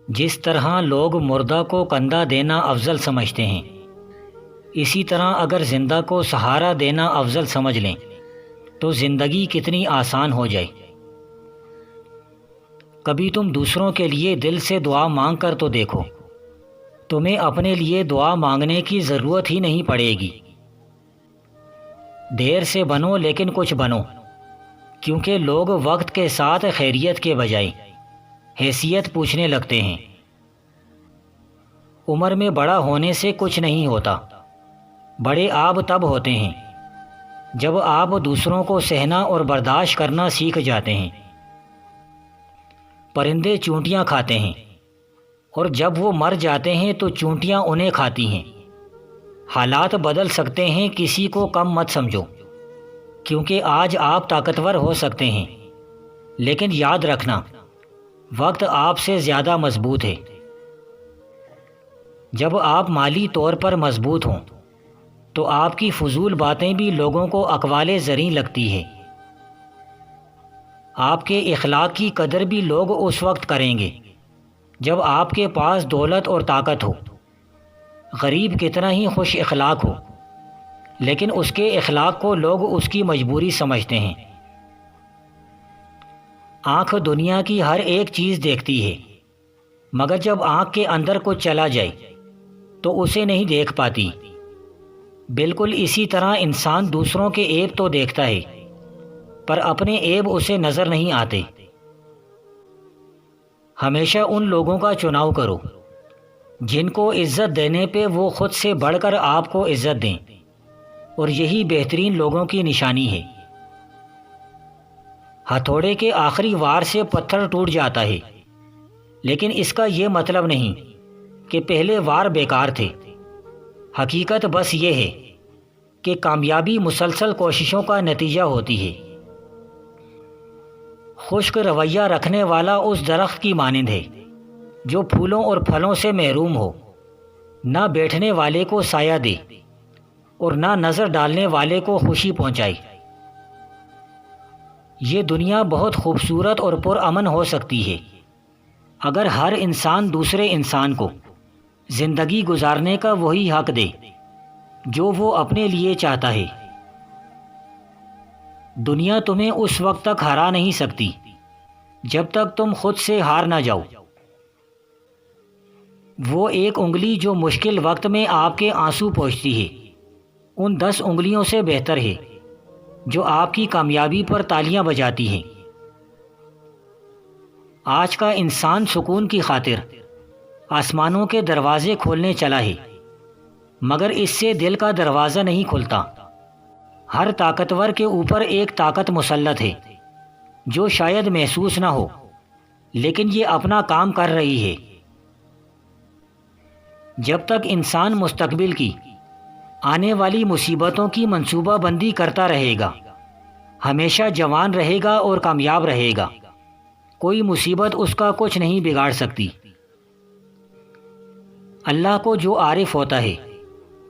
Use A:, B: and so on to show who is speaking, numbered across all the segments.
A: جس طرح لوگ مردہ کو کندھا دینا افضل سمجھتے ہیں، اسی طرح اگر زندہ کو سہارا دینا افضل سمجھ لیں تو زندگی کتنی آسان ہو جائے۔ کبھی تم دوسروں کے لیے دل سے دعا مانگ کر تو دیکھو، تمہیں اپنے لیے دعا مانگنے کی ضرورت ہی نہیں پڑے گی۔ دیر سے بنو لیکن کچھ بنو، کیونکہ لوگ وقت کے ساتھ خیریت کے بجائے حیثیت پوچھنے لگتے ہیں۔ عمر میں بڑا ہونے سے کچھ نہیں ہوتا، بڑے آپ تب ہوتے ہیں جب آپ دوسروں کو سہنا اور برداشت کرنا سیکھ جاتے ہیں۔ پرندے چونٹیاں کھاتے ہیں، اور جب وہ مر جاتے ہیں تو چونٹیاں انہیں کھاتی ہیں۔ حالات بدل سکتے ہیں، کسی کو کم مت سمجھو، کیونکہ آج آپ طاقتور ہو سکتے ہیں، لیکن یاد رکھنا وقت آپ سے زیادہ مضبوط ہے۔ جب آپ مالی طور پر مضبوط ہوں تو آپ کی فضول باتیں بھی لوگوں کو اقوال زریں لگتی ہے۔ آپ کے اخلاق کی قدر بھی لوگ اس وقت کریں گے جب آپ کے پاس دولت اور طاقت ہو۔ غریب کتنا ہی خوش اخلاق ہو، لیکن اس کے اخلاق کو لوگ اس کی مجبوری سمجھتے ہیں۔ آنکھ دنیا کی ہر ایک چیز دیکھتی ہے، مگر جب آنکھ کے اندر کچھ چلا جائے تو اسے نہیں دیکھ پاتی۔ بالکل اسی طرح انسان دوسروں کے عیب تو دیکھتا ہے، پر اپنے عیب اسے نظر نہیں آتے۔ ہمیشہ ان لوگوں کا چناؤ کرو جن کو عزت دینے پہ وہ خود سے بڑھ کر آپ کو عزت دیں، اور یہی بہترین لوگوں کی نشانی ہے۔ ہتھوڑے کے آخری وار سے پتھر ٹوٹ جاتا ہے، لیکن اس کا یہ مطلب نہیں کہ پہلے وار بیکار تھے۔ حقیقت بس یہ ہے کہ کامیابی مسلسل کوششوں کا نتیجہ ہوتی ہے۔ خشک رویہ رکھنے والا اس درخت کی مانند ہے جو پھولوں اور پھلوں سے محروم ہو، نہ بیٹھنے والے کو سایہ دے اور نہ نظر ڈالنے والے کو خوشی پہنچائے۔ یہ دنیا بہت خوبصورت اور پرامن ہو سکتی ہے اگر ہر انسان دوسرے انسان کو زندگی گزارنے کا وہی حق دے جو وہ اپنے لیے چاہتا ہے۔ دنیا تمہیں اس وقت تک ہرا نہیں سکتی جب تک تم خود سے ہار نہ جاؤ۔ وہ ایک انگلی جو مشکل وقت میں آپ کے آنسو پوچھتی ہے، ان 10 انگلیوں سے بہتر ہے جو آپ کی کامیابی پر تالیاں بجاتی ہیں۔ آج کا انسان سکون کی خاطر آسمانوں کے دروازے کھولنے چلا ہے، مگر اس سے دل کا دروازہ نہیں کھلتا۔ ہر طاقتور کے اوپر ایک طاقت مسلط ہے جو شاید محسوس نہ ہو، لیکن یہ اپنا کام کر رہی ہے۔ جب تک انسان مستقبل کی آنے والی مصیبتوں کی منصوبہ بندی کرتا رہے گا، ہمیشہ جوان رہے گا اور کامیاب رہے گا۔ کوئی مصیبت اس کا کچھ نہیں بگاڑ سکتی۔ اللہ کو جو عارف ہوتا ہے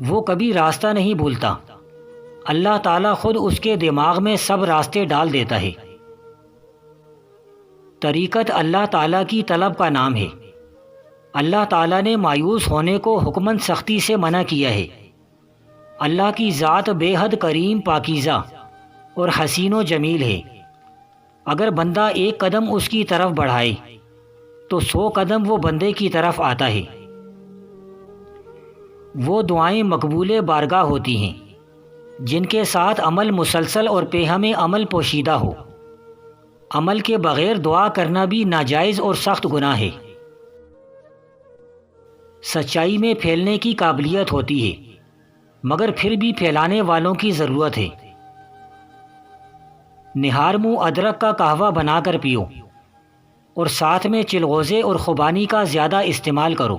A: وہ کبھی راستہ نہیں بھولتا۔ اللہ تعالیٰ خود اس کے دماغ میں سب راستے ڈال دیتا ہے۔ طریقت اللہ تعالیٰ کی طلب کا نام ہے۔ اللہ تعالیٰ نے مایوس ہونے کو حکماً سختی سے منع کیا ہے۔ اللہ کی ذات بے حد کریم، پاکیزہ اور حسین و جمیل ہے۔ اگر بندہ ایک قدم اس کی طرف بڑھائے تو 100 قدم وہ بندے کی طرف آتا ہے۔ وہ دعائیں مقبول بارگاہ ہوتی ہیں جن کے ساتھ عمل مسلسل اور پیہم عمل پوشیدہ ہو۔ عمل کے بغیر دعا کرنا بھی ناجائز اور سخت گناہ ہے۔ سچائی میں پھیلنے کی قابلیت ہوتی ہے، مگر پھر بھی پھیلانے والوں کی ضرورت ہے۔ نہار منہ ادرک کا قہوہ بنا کر پیو، اور ساتھ میں چلغوزے اور خوبانی کا زیادہ استعمال کرو۔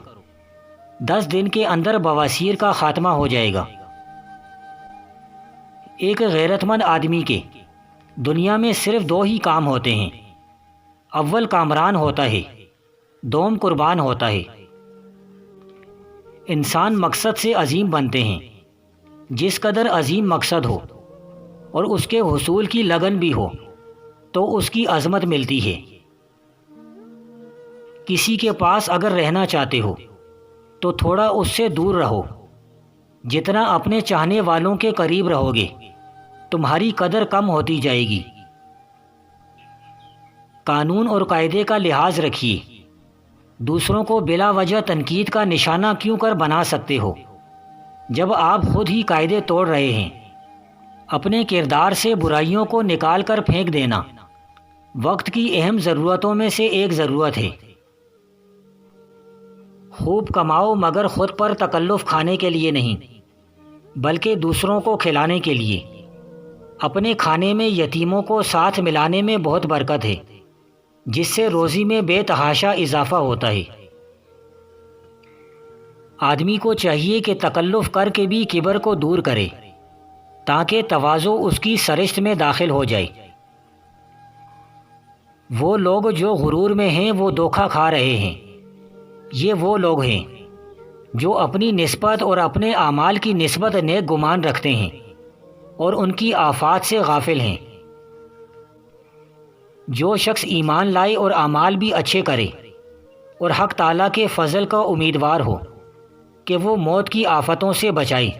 A: 10 دن کے اندر بواسیر کا خاتمہ ہو جائے گا۔ ایک غیرت مند آدمی کے دنیا میں صرف 2 ہی کام ہوتے ہیں۔ اول کامران ہوتا ہے، دوم قربان ہوتا ہے۔ انسان مقصد سے عظیم بنتے ہیں، جس قدر عظیم مقصد ہو اور اس کے حصول کی لگن بھی ہو، تو اس کی عظمت ملتی ہے۔ کسی کے پاس اگر رہنا چاہتے ہو تو تھوڑا اس سے دور رہو۔ جتنا اپنے چاہنے والوں کے قریب رہو گے تمہاری قدر کم ہوتی جائے گی۔ قانون اور قاعدے کا لحاظ رکھیے۔ دوسروں کو بلا وجہ تنقید کا نشانہ کیوں کر بنا سکتے ہو جب آپ خود ہی قاعدے توڑ رہے ہیں؟ اپنے کردار سے برائیوں کو نکال کر پھینک دینا وقت کی اہم ضرورتوں میں سے ایک ضرورت ہے۔ خوب کماؤ مگر خود پر تکلف کھانے کے لیے نہیں بلکہ دوسروں کو کھلانے کے لیے۔ اپنے کھانے میں یتیموں کو ساتھ ملانے میں بہت برکت ہے جس سے روزی میں بے تحاشا اضافہ ہوتا ہے۔ آدمی کو چاہیے کہ تکلف کر کے بھی کبر کو دور کرے تاکہ تواضع اس کی سرشت میں داخل ہو جائے۔ وہ لوگ جو غرور میں ہیں وہ دھوکہ کھا رہے ہیں۔ یہ وہ لوگ ہیں جو اپنی نسبت اور اپنے اعمال کی نسبت نیک گمان رکھتے ہیں اور ان کی آفات سے غافل ہیں۔ جو شخص ایمان لائے اور اعمال بھی اچھے کرے اور حق تعالیٰ کے فضل کا امیدوار ہو کہ وہ موت کی آفتوں سے بچائے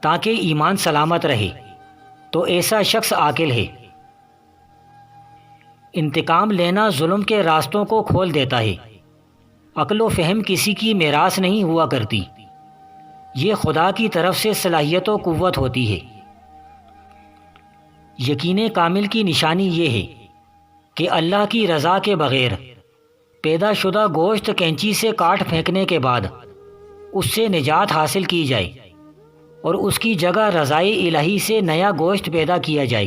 A: تاکہ ایمان سلامت رہے، تو ایسا شخص عاقل ہے۔ انتقام لینا ظلم کے راستوں کو کھول دیتا ہے۔ عقل و فہم کسی کی میراث نہیں ہوا کرتی، یہ خدا کی طرف سے صلاحیت و قوت ہوتی ہے۔ یقین کامل کی نشانی یہ ہے کہ اللہ کی رضا کے بغیر پیدا شدہ گوشت کینچی سے کاٹ پھینکنے کے بعد اس سے نجات حاصل کی جائے اور اس کی جگہ رضائے الہی سے نیا گوشت پیدا کیا جائے۔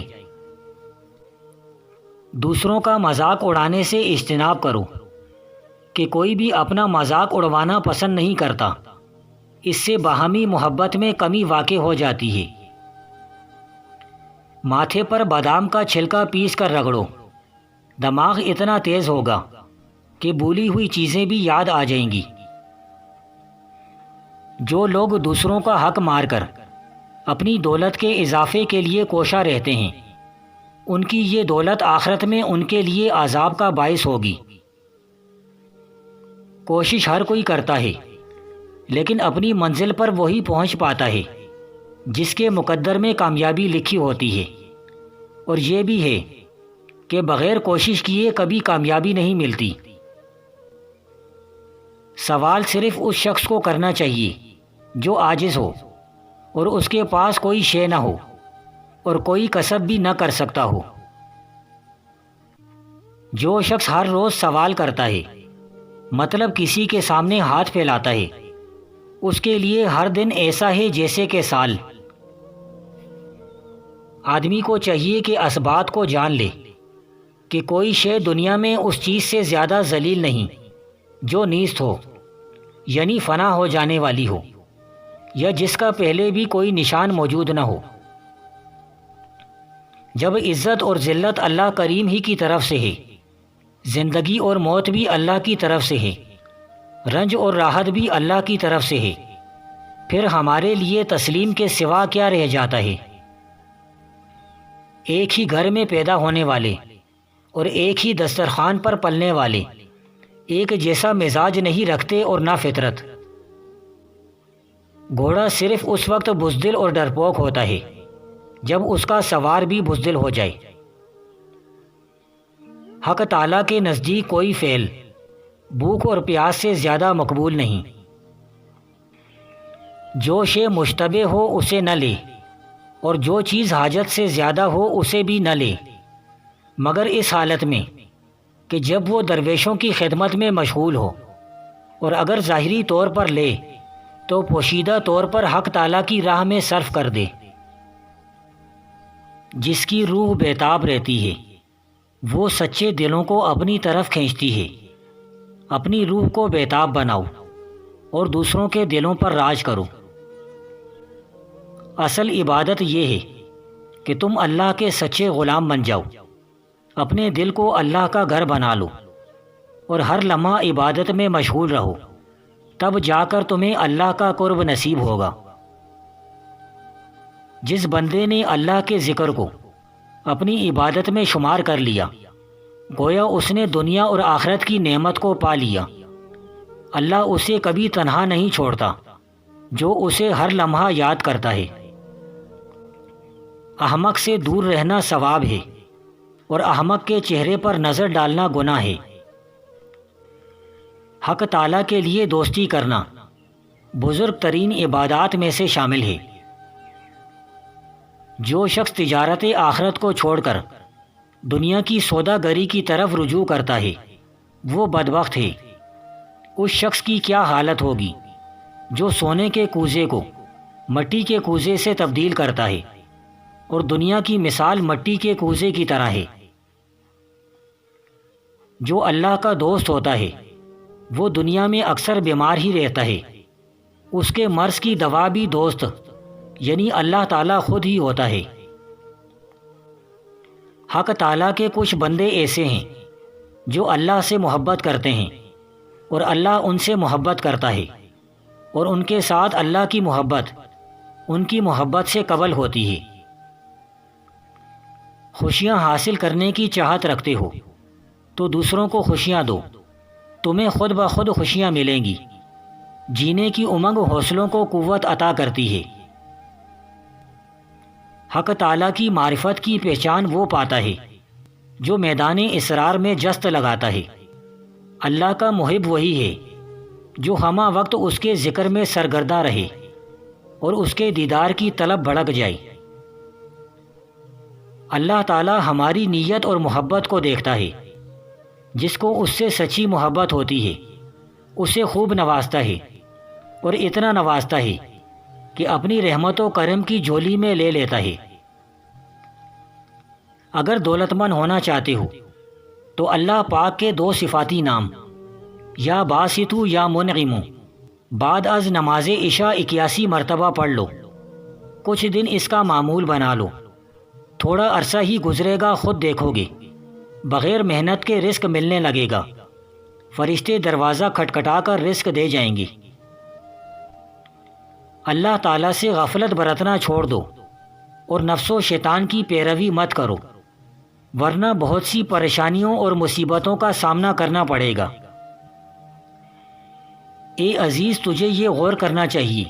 A: دوسروں کا مذاق اڑانے سے اجتناب کرو کہ کوئی بھی اپنا مذاق اڑوانا پسند نہیں کرتا، اس سے باہمی محبت میں کمی واقع ہو جاتی ہے۔ ماتھے پر بادام کا چھلکا پیس کر رگڑو، دماغ اتنا تیز ہوگا کہ بھولی ہوئی چیزیں بھی یاد آ جائیں گی۔ جو لوگ دوسروں کا حق مار کر اپنی دولت کے اضافے کے لیے کوشاں رہتے ہیں ان کی یہ دولت آخرت میں ان کے لیے عذاب کا باعث ہوگی۔ کوشش ہر کوئی کرتا ہے لیکن اپنی منزل پر وہی پہنچ پاتا ہے جس کے مقدر میں کامیابی لکھی ہوتی ہے، اور یہ بھی ہے کہ بغیر کوشش کیے کبھی کامیابی نہیں ملتی۔ سوال صرف اس شخص کو کرنا چاہیے جو عاجز ہو اور اس کے پاس کوئی شے نہ ہو اور کوئی کسب بھی نہ کر سکتا ہو۔ جو شخص ہر روز سوال کرتا ہے، مطلب کسی کے سامنے ہاتھ پھیلاتا ہے، اس کے لیے ہر دن ایسا ہے جیسے کہ سال۔ آدمی کو چاہیے کہ اسبات کو جان لے کہ کوئی شے دنیا میں اس چیز سے زیادہ ذلیل نہیں جو نیست ہو، یعنی فنا ہو جانے والی ہو، یا جس کا پہلے بھی کوئی نشان موجود نہ ہو۔ جب عزت اور ذلت اللہ کریم ہی کی طرف سے ہے، زندگی اور موت بھی اللہ کی طرف سے ہے، رنج اور راحت بھی اللہ کی طرف سے ہے، پھر ہمارے لیے تسلیم کے سوا کیا رہ جاتا ہے؟ ایک ہی گھر میں پیدا ہونے والے اور ایک ہی دسترخوان پر پلنے والے ایک جیسا مزاج نہیں رکھتے اور نہ فطرت۔ گھوڑا صرف اس وقت بزدل اور ڈرپوک ہوتا ہے جب اس کا سوار بھی بزدل ہو جائے۔ حق تعالیٰ کے نزدیک کوئی فعل بھوک اور پیاس سے زیادہ مقبول نہیں۔ جو شے مشتبہ ہو اسے نہ لے اور جو چیز حاجت سے زیادہ ہو اسے بھی نہ لے، مگر اس حالت میں کہ جب وہ درویشوں کی خدمت میں مشغول ہو، اور اگر ظاہری طور پر لے تو پوشیدہ طور پر حق تعالیٰ کی راہ میں صرف کر دے۔ جس کی روح بیتاب رہتی ہے وہ سچے دلوں کو اپنی طرف کھینچتی ہے۔ اپنی روح کو بیتاب بناؤ اور دوسروں کے دلوں پر راج کرو۔ اصل عبادت یہ ہے کہ تم اللہ کے سچے غلام بن جاؤ، اپنے دل کو اللہ کا گھر بنا لو اور ہر لمحہ عبادت میں مشغول رہو، تب جا کر تمہیں اللہ کا قرب نصیب ہوگا۔ جس بندے نے اللہ کے ذکر کو اپنی عبادت میں شمار کر لیا، گویا اس نے دنیا اور آخرت کی نعمت کو پا لیا۔ اللہ اسے کبھی تنہا نہیں چھوڑتا، جو اسے ہر لمحہ یاد کرتا ہے۔ احمق سے دور رہنا ثواب ہے، اور احمق کے چہرے پر نظر ڈالنا گناہ ہے۔ حق تعالیٰ کے لیے دوستی کرنا بزرگ ترین عبادات میں سے شامل ہے۔ جو شخص تجارت آخرت کو چھوڑ کر دنیا کی سودا گری کی طرف رجوع کرتا ہے، وہ بدبخت ہے۔ اس شخص کی کیا حالت ہوگی جو سونے کے کوزے کو مٹی کے کوزے سے تبدیل کرتا ہے، اور دنیا کی مثال مٹی کے کوزے کی طرح ہے۔ جو اللہ کا دوست ہوتا ہے وہ دنیا میں اکثر بیمار ہی رہتا ہے۔ اس کے مرض کی دوا بھی دوست یعنی اللہ تعالیٰ خود ہی ہوتا ہے۔ حق تعالیٰ کے کچھ بندے ایسے ہیں جو اللہ سے محبت کرتے ہیں، اور اللہ ان سے محبت کرتا ہے، اور ان کے ساتھ اللہ کی محبت ان کی محبت سے قبل ہوتی ہے۔ خوشیاں حاصل کرنے کی چاہت رکھتے ہو تو دوسروں کو خوشیاں دو، تمہیں خود بخود خوشیاں ملیں گی۔ جینے کی امنگ حوصلوں کو قوت عطا کرتی ہے۔ حق تعالیٰ کی معرفت کی پہچان وہ پاتا ہے جو میدان اسرار میں جست لگاتا ہے۔ اللہ کا محب وہی ہے جو ہمہ وقت اس کے ذکر میں سرگردہ رہے اور اس کے دیدار کی طلب بھڑک جائے۔ اللہ تعالیٰ ہماری نیت اور محبت کو دیکھتا ہے۔ جس کو اس سے سچی محبت ہوتی ہے اسے خوب نوازتا ہے، اور اتنا نوازتا ہے کہ اپنی رحمت و کرم کی جھولی میں لے لیتا ہے۔ اگر دولت مند ہونا چاہتے ہو تو اللہ پاک کے 2 صفاتی نام یا باسطو یا منعمو بعد از نماز عشاء 81 مرتبہ پڑھ لو۔ کچھ دن اس کا معمول بنا لو، تھوڑا عرصہ ہی گزرے گا، خود دیکھو گے بغیر محنت کے رزق ملنے لگے گا۔ فرشتے دروازہ کھٹکھٹا کر رزق دے جائیں گے۔ اللہ تعالیٰ سے غفلت برتنا چھوڑ دو اور نفس و شیطان کی پیروی مت کرو، ورنہ بہت سی پریشانیوں اور مصیبتوں کا سامنا کرنا پڑے گا۔ اے عزیز، تجھے یہ غور کرنا چاہیے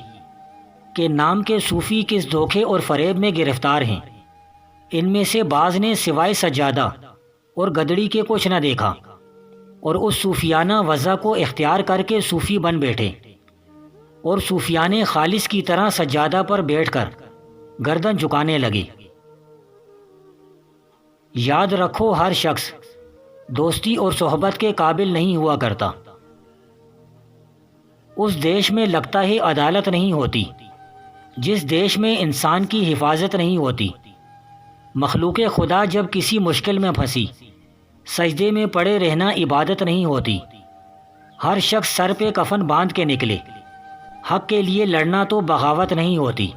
A: کہ نام کے صوفی کس دھوکے اور فریب میں گرفتار ہیں۔ ان میں سے بعض نے سوائے سجادہ اور گدڑی کے کچھ نہ دیکھا، اور اس صوفیانہ وضع کو اختیار کر کے صوفی بن بیٹھے، اور صوفیان خالص کی طرح سجادہ پر بیٹھ کر گردن جھکانے لگے۔ یاد رکھو، ہر شخص دوستی اور صحبت کے قابل نہیں ہوا کرتا۔ اس دیش میں لگتا ہے عدالت نہیں ہوتی جس دیش میں انسان کی حفاظت نہیں ہوتی۔ مخلوق خدا جب کسی مشکل میں پھنسی، سجدے میں پڑے رہنا عبادت نہیں ہوتی۔ ہر شخص سر پہ کفن باندھ کے نکلے، حق کے لیے لڑنا تو بغاوت نہیں ہوتی۔